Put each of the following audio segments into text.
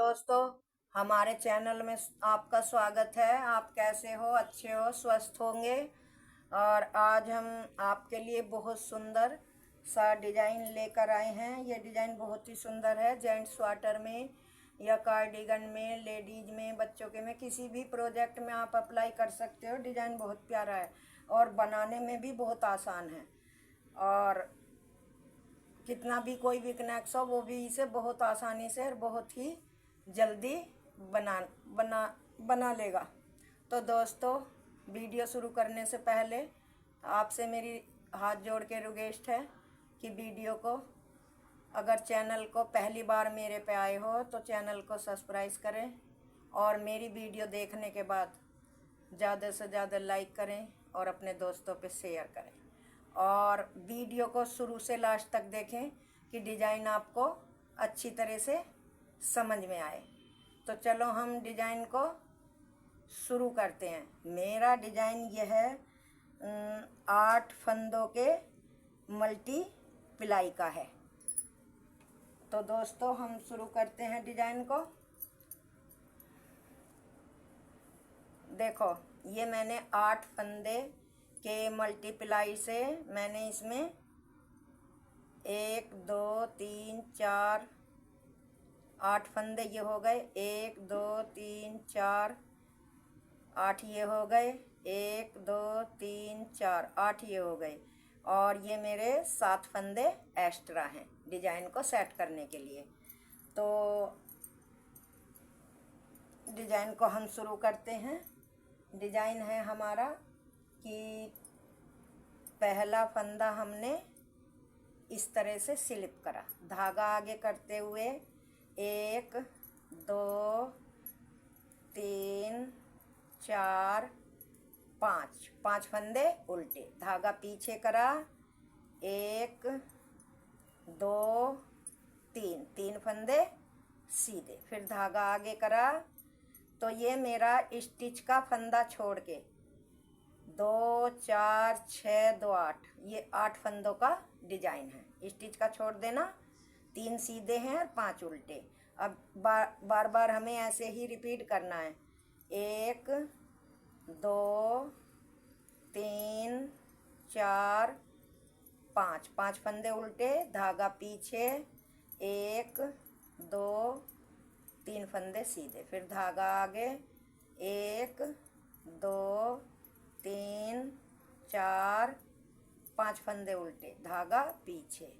दोस्तों, हमारे चैनल में आपका स्वागत है। आप कैसे हो? अच्छे हो, स्वस्थ होंगे। और आज हम आपके लिए बहुत सुंदर सा डिज़ाइन लेकर आए हैं। ये डिज़ाइन बहुत ही सुंदर है। जेंट्स स्वेटर में या कार्डिगन में, लेडीज में, बच्चों के में, किसी भी प्रोजेक्ट में आप अप्लाई कर सकते हो। डिज़ाइन बहुत प्यारा है और बनाने में भी बहुत आसान है। और कितना भी कोई वीकनेस हो वो भी इसे बहुत आसानी से और बहुत ही जल्दी बना बना बना लेगा। तो दोस्तों, वीडियो शुरू करने से पहले आपसे मेरी हाथ जोड़ के रिक्वेस्ट है कि वीडियो को, अगर चैनल को पहली बार मेरे पे आए हो तो चैनल को सब्सक्राइब करें और मेरी वीडियो देखने के बाद ज़्यादा से ज़्यादा लाइक करें और अपने दोस्तों पे शेयर करें। और वीडियो को शुरू से लास्ट तक देखें कि डिज़ाइन आपको अच्छी तरह से समझ में आए। तो चलो हम डिज़ाइन को शुरू करते हैं। मेरा डिज़ाइन यह है 8 फंदों के मल्टी प्लाई का है। तो दोस्तों, हम शुरू करते हैं डिज़ाइन को। देखो, ये मैंने 8 फंदे के मल्टीप्लाई से मैंने इसमें 1 2 3 4 8 फंदे ये हो गए। 1 2 3 4 8 ये हो गए। 1 2 3 4 8 ये हो गए। और ये मेरे 7 फंदे एक्स्ट्रा हैं डिज़ाइन को सेट करने के लिए। तो डिज़ाइन को हम शुरू करते हैं। डिज़ाइन है हमारा कि पहला फंदा हमने इस तरह से स्लिप करा, धागा आगे करते हुए 1 2 3 4 5 फंदे उल्टे, धागा पीछे करा, 1 2 3 फंदे सीधे, फिर धागा आगे करा। तो ये मेरा स्टिच का फंदा छोड़ के 2 4 6 2 8, ये 8 फंदों का डिजाइन है। स्टिच का छोड़ देना, 3 सीधे हैं और 5 उल्टे। अब बार बार हमें ऐसे ही रिपीट करना है। 1 2 3 4 5 फंदे उल्टे, धागा पीछे, 1 2 3 फंदे सीधे, फिर धागा आगे, 1 2 3 4 5 फंदे उल्टे, धागा पीछे,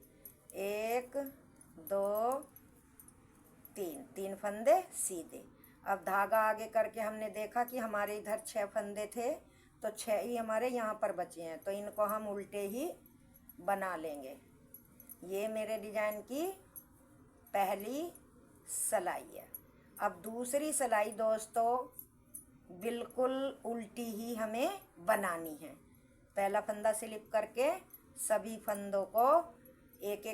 1 2 3 फंदे सीधे। अब धागा आगे करके हमने देखा कि हमारे इधर 6 फंदे थे, तो 6 ही हमारे यहाँ पर बचे हैं, तो इनको हम उल्टे ही बना लेंगे। ये मेरे डिजाइन की पहली सिलाई है। अब दूसरी सिलाई दोस्तों बिल्कुल उल्टी ही हमें बनानी है। पहला फंदा स्लिप करके सभी फंदों को एक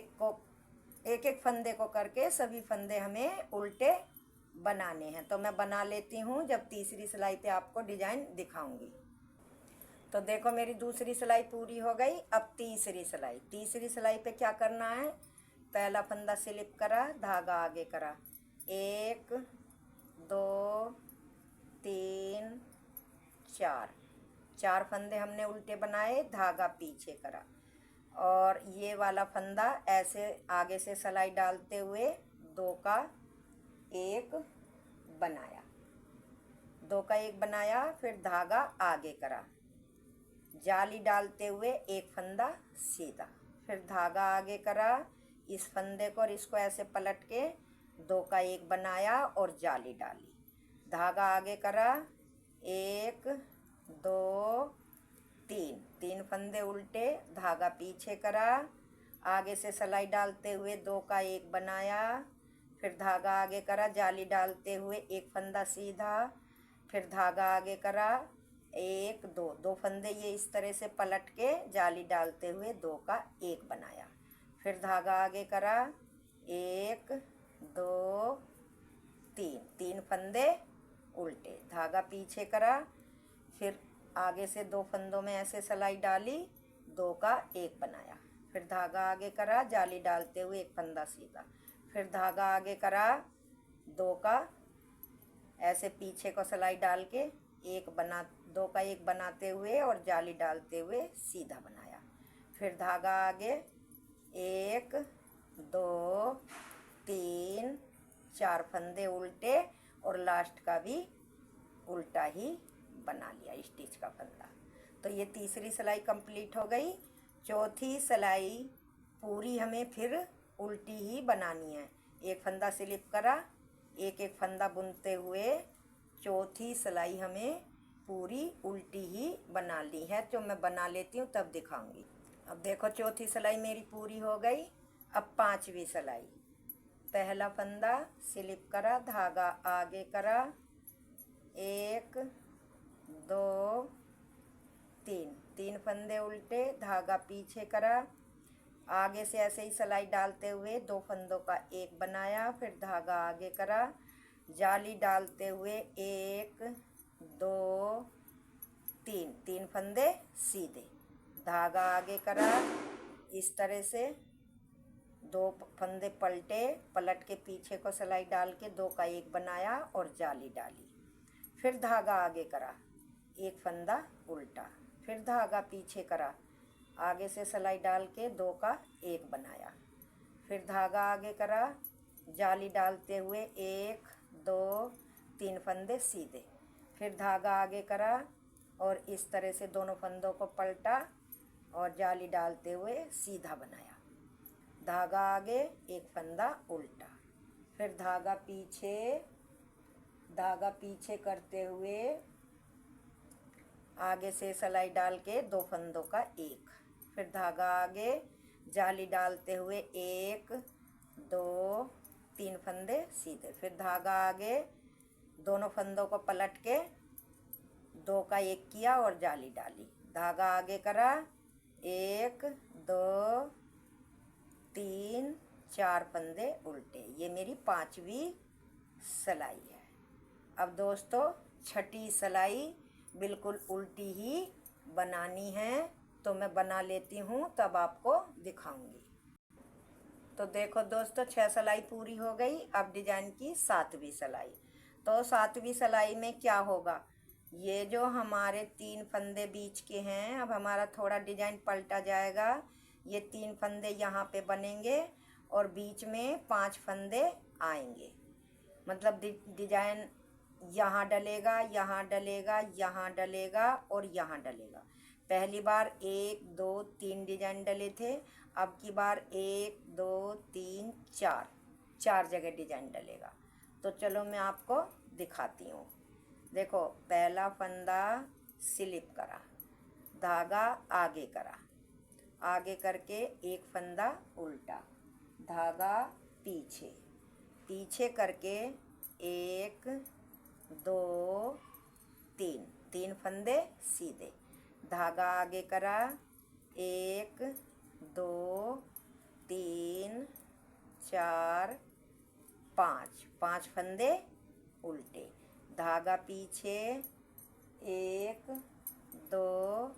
एक फंदे को करके सभी फंदे हमें उल्टे बनाने हैं। तो मैं बना लेती हूँ, जब तीसरी सिलाई पे आपको डिजाइन दिखाऊंगी। तो देखो, मेरी दूसरी सिलाई पूरी हो गई। अब तीसरी सिलाई पे क्या करना है? पहला फंदा स्लिप करा, धागा आगे करा, 1 2 3 4 फंदे हमने उल्टे बनाए, धागा पीछे करा, और ये वाला फंदा ऐसे आगे से सिलाई डालते हुए 2 का 1 बनाया, 2 का 1 बनाया, फिर धागा आगे करा, जाली डालते हुए 1 फंदा सीधा, फिर धागा आगे करा, इस फंदे को और इसको ऐसे पलट के 2 का 1 बनाया और जाली डाली, धागा आगे करा, 1 2 3 फंदे उल्टे, धागा पीछे करा, आगे से सिलाई डालते हुए 2 का 1 बनाया, फिर धागा आगे करा, जाली डालते हुए 1 फंदा सीधा, फिर धागा आगे करा, 1 2 फंदे ये इस तरह से पलट के जाली डालते हुए 2 का 1 बनाया, फिर धागा आगे करा, 1 2 3 फंदे उल्टे, धागा पीछे करा, फिर आगे से 2 फंदों में ऐसे सिलाई डाली, 2 का 1 बनाया, फिर धागा आगे करा, जाली डालते हुए 1 फंदा सीधा, फिर धागा आगे करा, दो का ऐसे पीछे को सिलाई डाल के दो का एक बनाते हुए और जाली डालते हुए सीधा बनाया। फिर धागा आगे 1 2 3 4 फंदे उल्टे और लास्ट का भी उल्टा ही बना लिया स्टिच का फंदा। तो ये तीसरी सिलाई कंप्लीट हो गई। चौथी सिलाई पूरी हमें फिर उल्टी ही बनानी है। एक फंदा स्लिप करा, एक एक फंदा बुनते हुए चौथी सिलाई हमें पूरी उल्टी ही बना ली है। जो मैं बना लेती हूँ तब दिखाऊंगी। अब देखो चौथी सिलाई मेरी पूरी हो गई। अब पांचवी सिलाई, पहला फंदा स्लिप करा, धागा आगे करा, 1 2 3 फंदे उल्टे, धागा पीछे करा, आगे से ऐसे ही सिलाई डालते हुए 2 फंदों का एक बनाया। फिर धागा आगे करा, जाली डालते हुए 1 2 3 फंदे सीधे, धागा आगे करा, इस तरह से 2 फंदे पलटे, पलट के पीछे को सिलाई डाल के 2 का एक बनाया और जाली डाली। फिर धागा आगे करा, एक फंदा उल्टा, फिर धागा पीछे करा, आगे से सिलाई डाल के 2 का एक बनाया। फिर धागा आगे करा, जाली डालते हुए 1 2 3 फंदे सीधे, फिर धागा आगे करा और इस तरह से दोनों फंदों को पलटा और जाली डालते हुए सीधा बनाया। धागा आगे, एक फंदा उल्टा, फिर धागा पीछे करते हुए आगे से सिलाई डाल के 2 फंदों का एक, फिर धागा आगे, जाली डालते हुए 1 2 3 फंदे सीधे, फिर धागा आगे, दोनों फंदों को पलट के 2 का एक किया और जाली डाली। धागा आगे करा, 1 2 3 4 फंदे उल्टे। ये मेरी पांचवी सिलाई है। अब दोस्तों छठी सिलाई बिल्कुल उल्टी ही बनानी है, तो मैं बना लेती हूँ तब आपको दिखाऊंगी। तो देखो दोस्तों 6 सिलाई पूरी हो गई। अब डिजाइन की 7वीं सिलाई। तो 7वीं सिलाई में क्या होगा, ये जो हमारे 3 फंदे बीच के हैं, अब हमारा थोड़ा डिजाइन पलटा जाएगा। ये 3 फंदे यहाँ पे बनेंगे और बीच में 5 फंदे आएंगे। मतलब डिजाइन यहाँ डलेगा, यहाँ डलेगा, यहाँ डलेगा और यहाँ डलेगा। पहली बार 1 2 3 डिजाइन डले थे, अब की बार 1 2 3 4 जगह डिजाइन डलेगा। तो चलो मैं आपको दिखाती हूँ। देखो पहला फंदा स्लिप करा, धागा आगे करा, आगे करके एक फंदा उल्टा, धागा पीछे करके 1 2 3 फंदे सीधे, धागा आगे करा, 1 2 3 4 5 फंदे उल्टे, धागा पीछे 1 2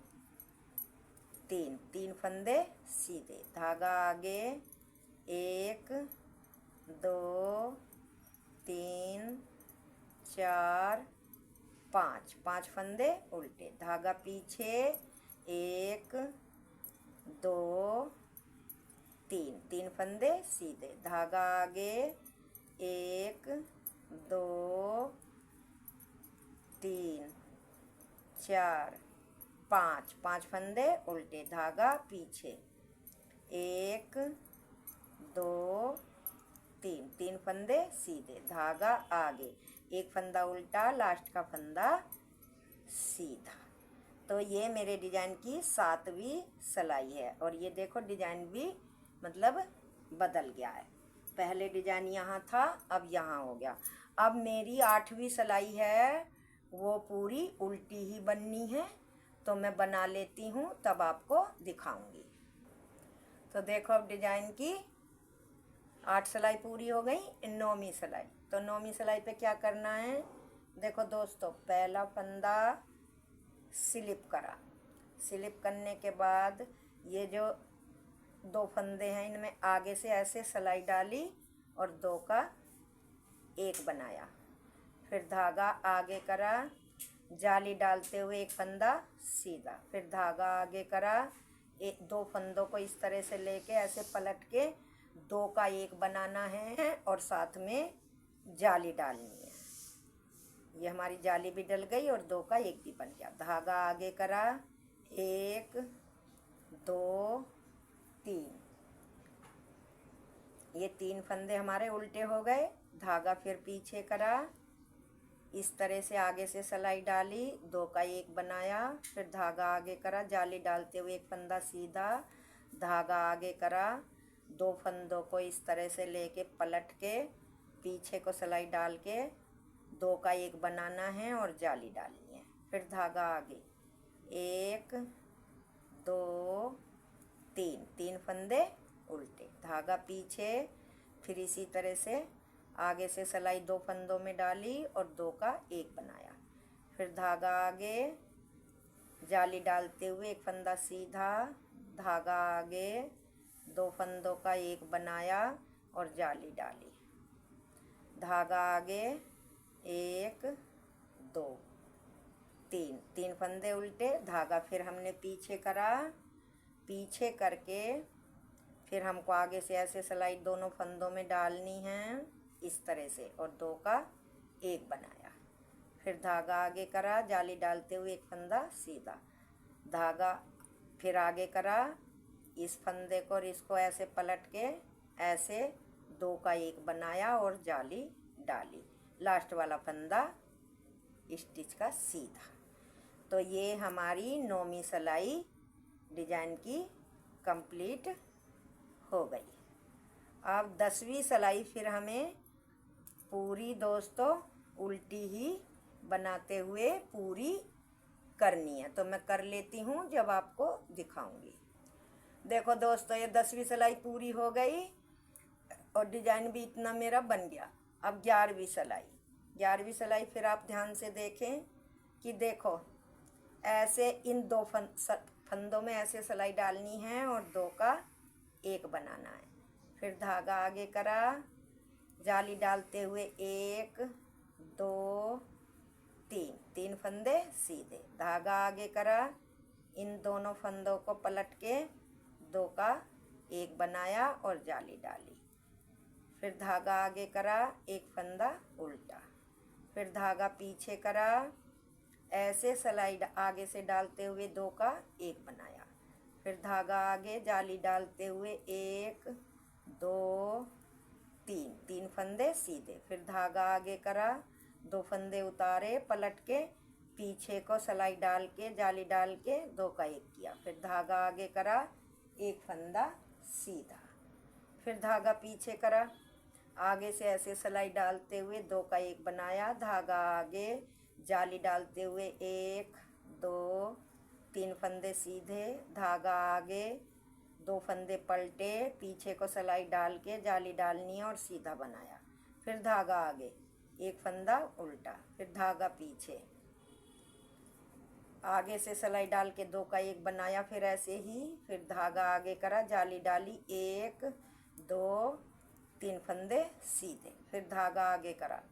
3 फंदे सीधे, धागा आगे 1 2 3 4 5 फंदे उल्टे, धागा पीछे 1 2 3 फंदे सीधे, धागा आगे 1 2 3 4 5 फंदे उल्टे, धागा पीछे 1 2 3 फंदे सीधे, धागा आगे, एक फंदा उल्टा, लास्ट का फंदा सीधा। तो ये मेरे डिजाइन की 7वीं सिलाई है। और ये देखो डिजाइन भी मतलब बदल गया है। पहले डिजाइन यहाँ था, अब यहाँ हो गया। अब मेरी 8वीं सिलाई है, वो पूरी उल्टी ही बननी है, तो मैं बना लेती हूँ तब आपको दिखाऊंगी। तो देखो अब डिजाइन की 8 सिलाई पूरी हो गई। 9वीं सिलाई। तो 9वीं सिलाई पे क्या करना है, देखो दोस्तों पहला फंदा स्लिप करा, स्लिप करने के बाद ये जो 2 फंदे हैं इनमें आगे से ऐसे सिलाई डाली और 2 का एक बनाया। फिर धागा आगे करा, जाली डालते हुए एक फंदा सीधा, फिर धागा आगे करा, एक दो फंदों को इस तरह से लेके ऐसे पलट के दो का एक बनाना है और साथ में जाली डालनी है। ये हमारी जाली भी डल गई और दो का एक भी बन गया। धागा आगे करा, एक दो तीन, ये तीन फंदे हमारे उल्टे हो गए। धागा फिर पीछे करा, इस तरह से आगे से सिलाई डाली, दो का एक बनाया, फिर धागा आगे करा, जाली डालते हुए एक फंदा सीधा, धागा आगे करा, दो फंदों को इस तरह से लेके पलट के पीछे को सिलाई डाल के दो का एक बनाना है और जाली डालनी है। फिर धागा आगे, एक दो तीन, तीन फंदे उल्टे, धागा पीछे, फिर इसी तरह से आगे से सिलाई दो फंदों में डाली और दो का एक बनाया। फिर धागा आगे, जाली डालते हुए एक फंदा सीधा, धागा आगे, दो फंदों का एक बनाया और जाली डाली। धागा आगे, एक दो तीन, तीन फंदे उल्टे, धागा फिर हमने पीछे करा, पीछे करके फिर हमको आगे से ऐसे सिलाई दोनों फंदों में डालनी है इस तरह से और दो का एक बनाया। फिर धागा आगे करा, जाली डालते हुए एक फंदा सीधा, धागा फिर आगे करा, इस फंदे को और इसको ऐसे पलट के ऐसे दो का एक बनाया और जाली डाली, लास्ट वाला फंदा स्टिच का सीधा। तो ये हमारी 9वीं सिलाई डिजाइन की कंप्लीट हो गई। अब 10वीं सिलाई फिर हमें पूरी दोस्तों उल्टी ही बनाते हुए पूरी करनी है, तो मैं कर लेती हूँ जब आपको दिखाऊंगी। देखो दोस्तों, ये 10वीं सिलाई पूरी हो गई और डिजाइन भी इतना मेरा बन गया। अब 11वीं सिलाई, 11वीं सिलाई फिर आप ध्यान से देखें कि देखो ऐसे इन दो फंदों में ऐसे सिलाई डालनी है और दो का एक बनाना है। फिर धागा आगे करा, जाली डालते हुए एक दो तीन, तीन फंदे सीधे, धागा आगे करा, इन दोनों फंदों को पलट के दो का एक बनाया और जाली डाली। फिर धागा आगे करा, एक फंदा उल्टा, फिर धागा पीछे करा, ऐसे सिलाई आगे से डालते हुए दो का एक बनाया। फिर धागा आगे, जाली डालते हुए एक दो तीन, तीन फंदे सीधे, फिर धागा आगे करा, दो फंदे उतारे, पलट के पीछे को सिलाई डाल के जाली डाल के दो का एक किया। फिर धागा आगे करा, एक फंदा सीधा, फिर धागा पीछे करा, आगे से ऐसे सिलाई डालते हुए दो का एक बनाया, धागा आगे, जाली डालते हुए एक दो तीन फंदे सीधे, धागा आगे, दो फंदे पलटे, पीछे को सिलाई डाल के जाली डालनी है और सीधा बनाया। फिर धागा आगे, एक फंदा उल्टा, फिर धागा पीछे, आगे से सिलाई डाल के दो का एक बनाया, फिर ऐसे ही, फिर धागा आगे करा, जाली डाली, एक दो तीन फंदे सीधे, फिर धागा आगे करा,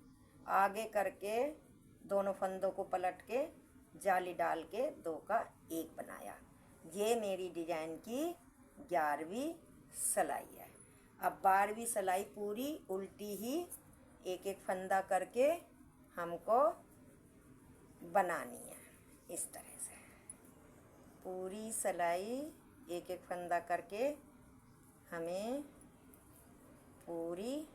आगे करके दोनों फंदों को पलट के जाली डाल के दो का एक बनाया। ये मेरी डिजाइन की 11वीं सिलाई है। अब 12वीं सिलाई पूरी उल्टी ही एक एक फंदा करके हमको बनानी है। इस तरह से पूरी सिलाई एक एक फंदा करके हमें पूरी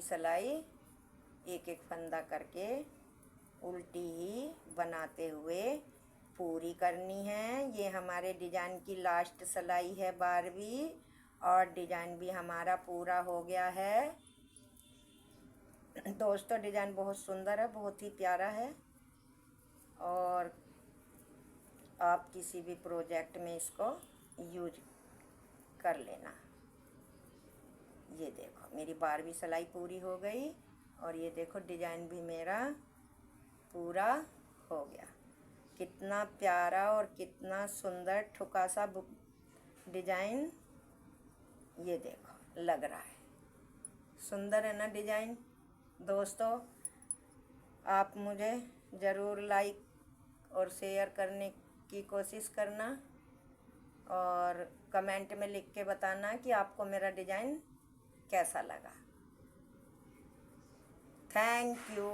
सिलाई एक एक फंदा करके उल्टी ही बनाते हुए पूरी करनी है। ये हमारे डिजाइन की लास्ट सिलाई है 12वीं, और डिजाइन भी हमारा पूरा हो गया है। दोस्तों डिजाइन बहुत सुंदर है, बहुत ही प्यारा है, और आप किसी भी प्रोजेक्ट में इसको यूज कर लेना। ये देखो मेरी 12वीं सिलाई पूरी हो गई, और ये देखो डिजाइन भी मेरा पूरा हो गया। कितना प्यारा और कितना सुंदर ठुका सा डिजाइन ये देखो लग रहा है। सुंदर है ना डिजाइन। दोस्तों, आप मुझे ज़रूर लाइक और शेयर करने की कोशिश करना और कमेंट में लिख के बताना कि आपको मेरा डिजाइन कैसा लगा। Thank you.